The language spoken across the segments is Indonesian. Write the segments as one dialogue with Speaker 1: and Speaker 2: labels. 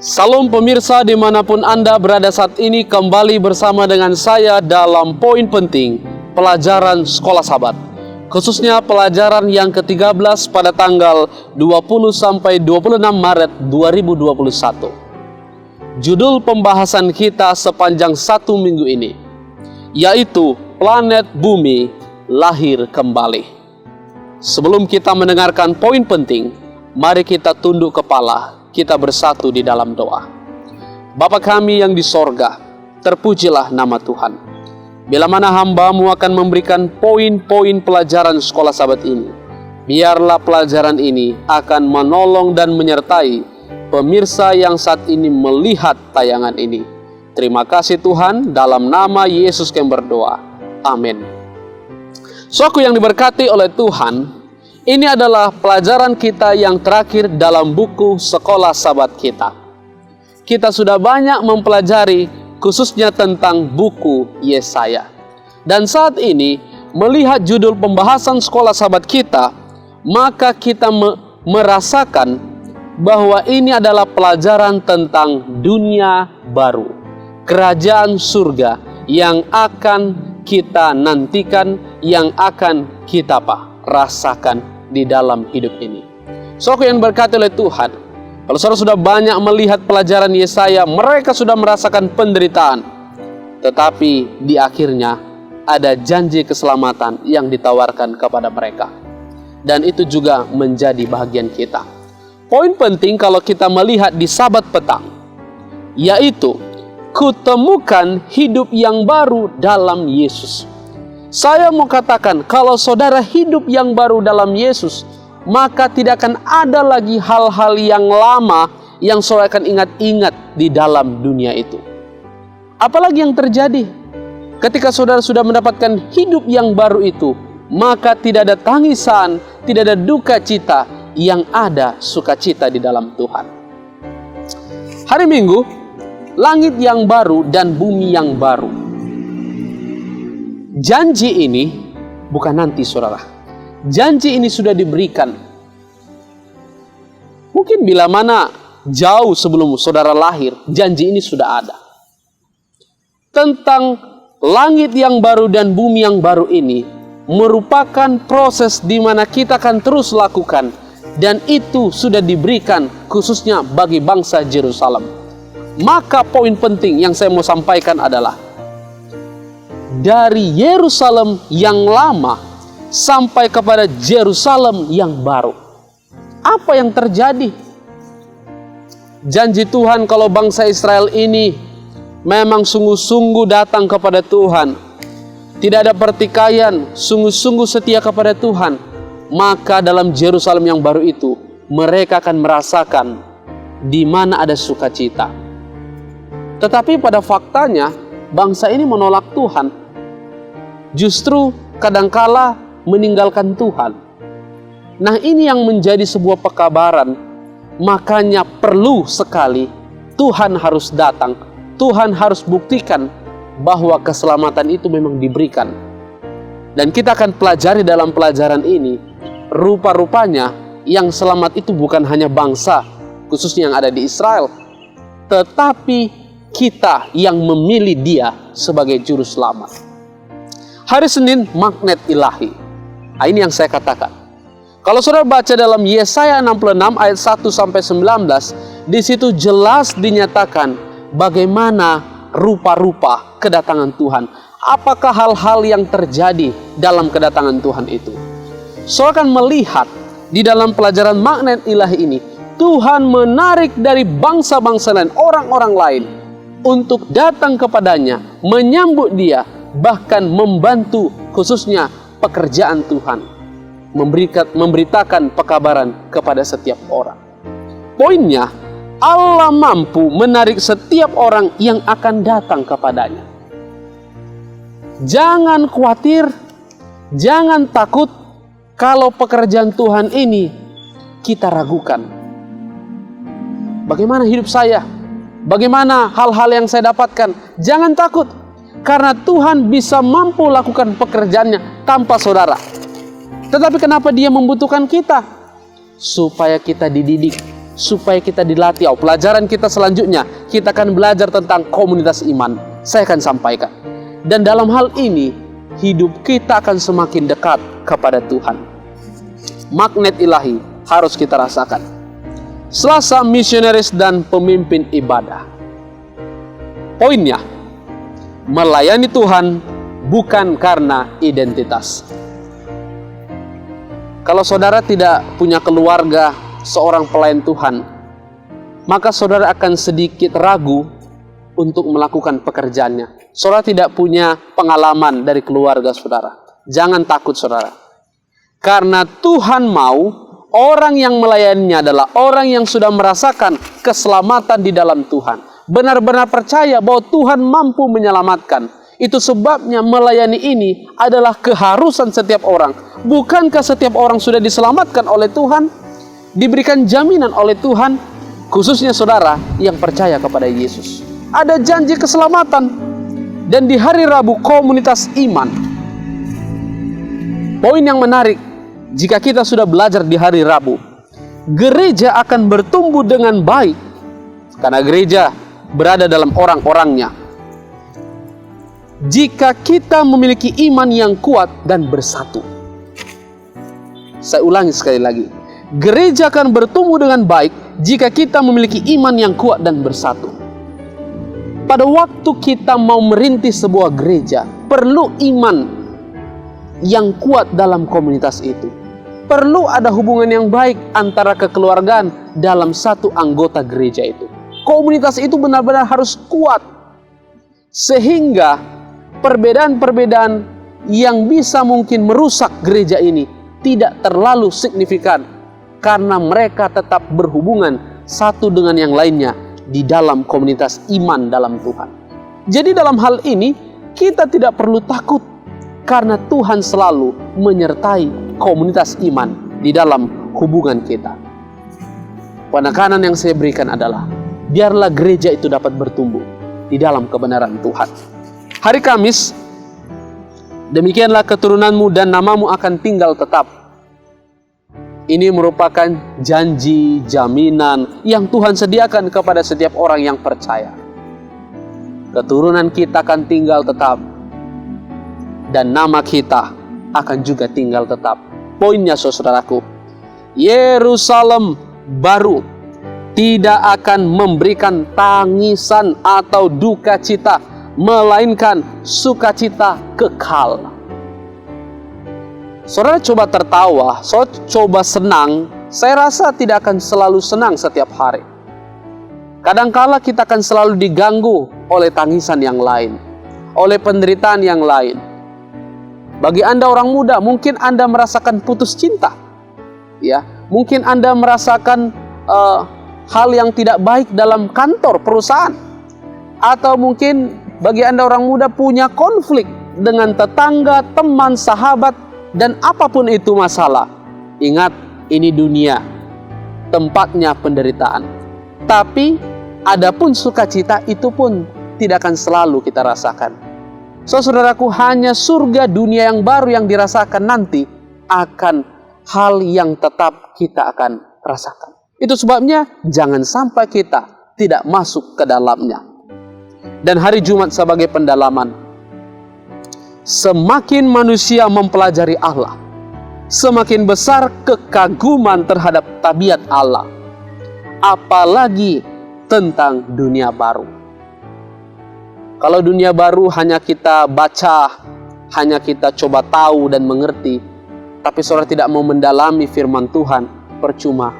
Speaker 1: Salam pemirsa dimanapun Anda berada saat ini, kembali bersama dengan saya dalam poin penting pelajaran Sekolah Sabat. Khususnya pelajaran yang ke-13 pada tanggal 20-26 Maret 2021. Judul pembahasan kita sepanjang 1 minggu ini, yaitu planet bumi lahir kembali. Sebelum kita mendengarkan poin penting, mari kita tunduk kepala, kita bersatu di dalam doa. Bapa kami yang di sorga, terpujilah nama Tuhan. Bila mana hamba-Mu akan memberikan poin-poin pelajaran Sekolah Sabat ini, biarlah pelajaran ini akan menolong dan menyertai pemirsa yang saat ini melihat tayangan ini. Terima kasih Tuhan, dalam nama Yesus kami berdoa. Amin. Saudaraku yang diberkati oleh Tuhan, ini adalah pelajaran kita yang terakhir dalam buku Sekolah Sabat kita. Kita sudah banyak mempelajari khususnya tentang buku Yesaya. Dan saat ini, melihat judul pembahasan Sekolah Sabat kita, maka kita merasakan bahwa ini adalah pelajaran tentang dunia baru, kerajaan surga yang akan kita nantikan, yang akan kita rasakan di dalam hidup ini. Saudara yang berkati oleh Tuhan, kalau saudara sudah banyak melihat pelajaran Yesaya, mereka sudah merasakan penderitaan, tetapi di akhirnya ada janji keselamatan yang ditawarkan kepada mereka, dan itu juga menjadi bahagian kita. Poin penting kalau kita melihat di Sabat petang, yaitu kutemukan hidup yang baru dalam Yesus. Saya mau katakan, kalau saudara hidup yang baru dalam Yesus, maka tidak akan ada lagi hal-hal yang lama yang saudara akan ingat-ingat di dalam dunia itu. Apalagi yang terjadi ketika saudara sudah mendapatkan hidup yang baru itu, maka tidak ada tangisan, tidak ada duka cita, yang ada sukacita di dalam Tuhan. Hari Minggu, langit yang baru dan bumi yang baru. Janji ini bukan nanti saudara. Janji ini sudah diberikan. Mungkin bila mana jauh sebelum saudara lahir, janji ini sudah ada. Tentang langit yang baru dan bumi yang baru ini merupakan proses di mana kita akan terus lakukan, dan itu sudah diberikan khususnya bagi bangsa Yerusalem. Maka poin penting yang saya mau sampaikan adalah dari Yerusalem yang lama sampai kepada Yerusalem yang baru. Apa yang terjadi? Janji Tuhan kalau bangsa Israel ini memang sungguh-sungguh datang kepada Tuhan, tidak ada pertikaian, sungguh-sungguh setia kepada Tuhan, maka dalam Yerusalem yang baru itu mereka akan merasakan di mana ada sukacita. Tetapi pada faktanya bangsa ini menolak Tuhan. Justru kadangkala meninggalkan Tuhan. Nah, ini yang menjadi sebuah pekabaran. Makanya perlu sekali Tuhan harus datang. Tuhan harus buktikan bahwa keselamatan itu memang diberikan. Dan kita akan pelajari dalam pelajaran ini, rupa-rupanya yang selamat itu bukan hanya bangsa, khususnya yang ada di Israel, tetapi kita yang memilih Dia sebagai juru selamat. Hari Senin, magnet ilahi. Nah, ini yang saya katakan. Kalau saudara baca dalam Yesaya 66 ayat 1-19, di situ jelas dinyatakan bagaimana rupa-rupa kedatangan Tuhan. Apakah hal-hal yang terjadi dalam kedatangan Tuhan itu? Saudara akan melihat di dalam pelajaran magnet ilahi ini, Tuhan menarik dari bangsa-bangsa lain, orang-orang lain, untuk datang kepadanya, menyambut Dia, bahkan membantu khususnya pekerjaan Tuhan, memberitakan pekabaran kepada setiap orang. Poinnya, Allah mampu menarik setiap orang yang akan datang kepadanya. Jangan khawatir, jangan takut kalau pekerjaan Tuhan ini kita ragukan. Bagaimana hidup saya? Bagaimana hal-hal yang saya dapatkan? Jangan takut. Karena Tuhan bisa mampu lakukan pekerjaannya tanpa saudara. Tetapi kenapa Dia membutuhkan kita? Supaya kita dididik, supaya kita dilatih. Pelajaran kita selanjutnya, kita akan belajar tentang komunitas iman. Saya akan sampaikan. Dan dalam hal ini, hidup kita akan semakin dekat kepada Tuhan. Magnet ilahi harus kita rasakan. Selasa, misionaris dan pemimpin ibadah. Poinnya, melayani Tuhan bukan karena identitas. Kalau saudara tidak punya keluarga seorang pelayan Tuhan, maka saudara akan sedikit ragu untuk melakukan pekerjaannya. Saudara tidak punya pengalaman dari keluarga saudara. Jangan takut saudara. Karena Tuhan mau orang yang melayaninya adalah orang yang sudah merasakan keselamatan di dalam Tuhan. Benar-benar percaya bahwa Tuhan mampu menyelamatkan. Itu sebabnya melayani ini adalah keharusan setiap orang. Bukankah setiap orang sudah diselamatkan oleh Tuhan? Diberikan jaminan oleh Tuhan, khususnya saudara yang percaya kepada Yesus. Ada janji keselamatan. Dan di hari Rabu komunitas iman. Poin yang menarik, jika kita sudah belajar di hari Rabu, gereja akan bertumbuh dengan baik. Karena gereja berada dalam orang-orangnya. Jika kita memiliki iman yang kuat dan bersatu. Saya ulangi sekali lagi. Gereja akan bertumbuh dengan baik jika kita memiliki iman yang kuat dan bersatu. Pada waktu kita mau merintis sebuah gereja, perlu iman yang kuat dalam komunitas itu. Perlu ada hubungan yang baik antara kekeluargaan dalam satu anggota gereja itu. Komunitas itu benar-benar harus kuat. Sehingga perbedaan-perbedaan yang bisa mungkin merusak gereja ini tidak terlalu signifikan. Karena mereka tetap berhubungan satu dengan yang lainnya di dalam komunitas iman dalam Tuhan. Jadi dalam hal ini kita tidak perlu takut. Karena Tuhan selalu menyertai komunitas iman di dalam hubungan kita. Penekanan yang saya berikan adalah, biarlah gereja itu dapat bertumbuh di dalam kebenaran Tuhan. Hari Kamis, demikianlah keturunanmu dan namamu akan tinggal tetap. Ini merupakan janji, jaminan yang Tuhan sediakan kepada setiap orang yang percaya. Keturunan kita akan tinggal tetap. Dan nama kita akan juga tinggal tetap. Poinnya saudaraku, Yerusalem baru tidak akan memberikan tangisan atau duka cita, melainkan sukacita kekal. Saudara coba tertawa, saudara coba senang. Saya rasa tidak akan selalu senang setiap hari. Kadangkala kita akan selalu diganggu oleh tangisan yang lain, oleh penderitaan yang lain. Bagi Anda orang muda, mungkin Anda merasakan putus cinta. Ya, mungkin Anda merasakan hal yang tidak baik dalam kantor, perusahaan. Atau mungkin bagi Anda orang muda punya konflik dengan tetangga, teman, sahabat, dan apapun itu masalah. Ingat, ini dunia, tempatnya penderitaan. Tapi, adapun sukacita itu pun tidak akan selalu kita rasakan. Saudaraku, hanya surga dunia yang baru yang dirasakan nanti akan hal yang tetap kita akan rasakan. Itu sebabnya jangan sampai kita tidak masuk ke dalamnya. Dan hari Jumat sebagai pendalaman. Semakin manusia mempelajari Allah, semakin besar kekaguman terhadap tabiat Allah. Apalagi tentang dunia baru. Kalau dunia baru hanya kita baca, hanya kita coba tahu dan mengerti, tapi saudara tidak mau mendalami firman Tuhan, percuma.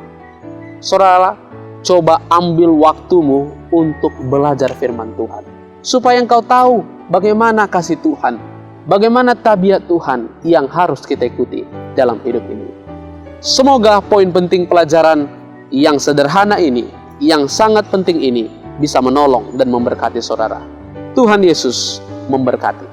Speaker 1: Saudara, coba ambil waktumu untuk belajar firman Tuhan. Supaya engkau tahu bagaimana kasih Tuhan, bagaimana tabiat Tuhan yang harus kita ikuti dalam hidup ini. Semoga poin penting pelajaran yang sederhana ini, yang sangat penting ini, bisa menolong dan memberkati saudara. Tuhan Yesus memberkati.